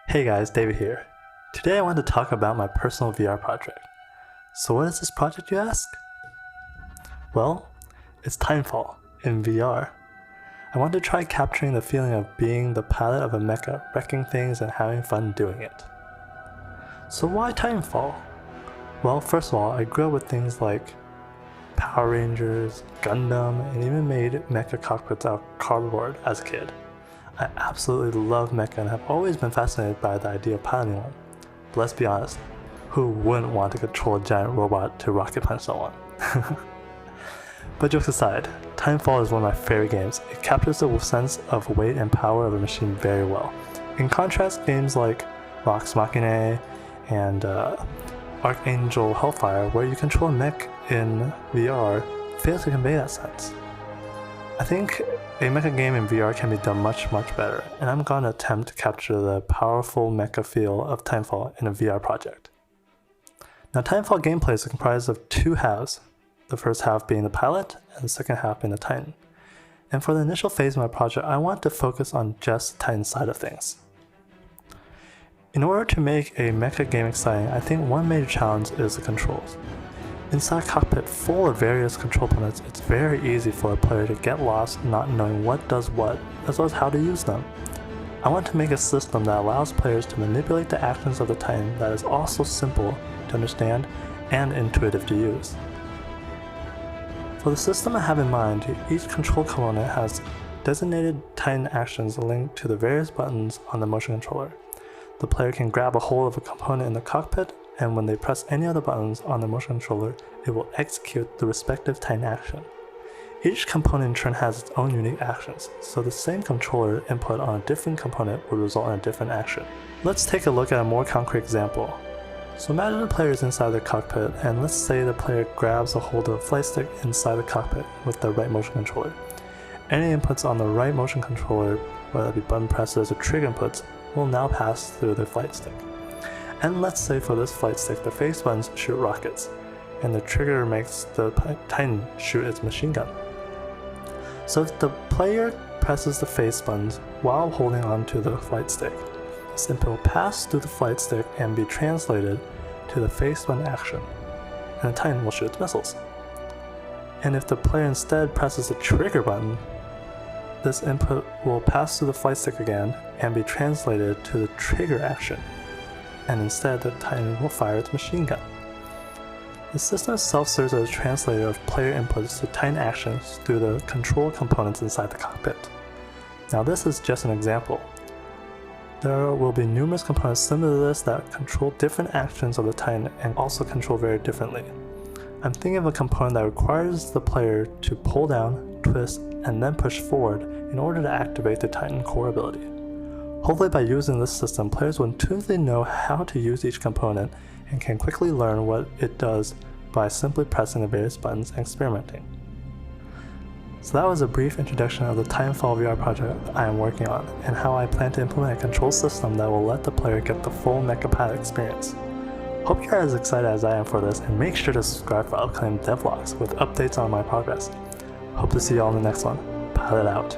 Hey guys, David here. Today I want to talk about my personal VR project. So what is this project, you ask? Well, it's Titanfall in VR. I want to try capturing the feeling of being the pilot of a mecha, wrecking things and having fun doing it. So why Titanfall? Well, first of all, I grew up with things like Power Rangers, Gundam, and even made mecha cockpits out of cardboard as a kid. I absolutely love mecha and have always been fascinated by the idea of piloting one. But let's be honest, who wouldn't want to control a giant robot to rocket punch someone? But jokes aside, Titanfall is one of my favorite games. It captures the sense of weight and power of a machine very well. In contrast, games like Vox Machina and Archangel Hellfire, where you control a mech in VR, fail to convey that sense. I think a mecha game in VR can be done much better, and I'm gonna attempt to capture the powerful mecha feel of Titanfall in a VR project. Now, Titanfall gameplay is comprised of two halves, the first half being the pilot, and the second half being the Titan. And for the initial phase of my project, I want to focus on just the Titan side of things. In order to make a mecha game exciting, I think one major challenge is the controls. Inside a cockpit full of various control components, it's very easy for a player to get lost not knowing what does what, as well as how to use them. I want to make a system that allows players to manipulate the actions of the Titan that is also simple to understand and intuitive to use. For the system I have in mind, each control component has designated Titan actions linked to the various buttons on the motion controller. The player can grab a hold of a component in the cockpit, and when they press any of the buttons on the motion controller, it will execute the respective Titan action. Each component in turn has its own unique actions, so the same controller input on a different component will result in a different action. Let's take a look at a more concrete example. So imagine the player is inside the cockpit, and let's say the player grabs a hold of a flight stick inside the cockpit with the right motion controller. Any inputs on the right motion controller, whether it be button presses or trigger inputs, will now pass through the flight stick. And let's say for this flight stick, the face buttons shoot rockets, and the trigger makes the Titan shoot its machine gun. So if the player presses the face buttons while holding onto the flight stick, this input will pass through the flight stick and be translated to the face button action, and the Titan will shoot its missiles. And if the player instead presses the trigger button, this input will pass through the flight stick again and be translated to the trigger action, and instead the Titan will fire its machine gun. The system itself serves as a translator of player inputs to Titan actions through the control components inside the cockpit. Now this is just an example. There will be numerous components similar to this that control different actions of the Titan and also control very differently. I'm thinking of a component that requires the player to pull down, twist, and then push forward in order to activate the Titan core ability. Hopefully by using this system, players will intuitively know how to use each component and can quickly learn what it does by simply pressing the various buttons and experimenting. So that was a brief introduction of the Titanfall VR project I am working on, and how I plan to implement a control system that will let the player get the full mecha pilot experience. Hope you're as excited as I am for this, and make sure to subscribe for upcoming devlogs with updates on my progress. Hope to see you all in the next one. Pilot out.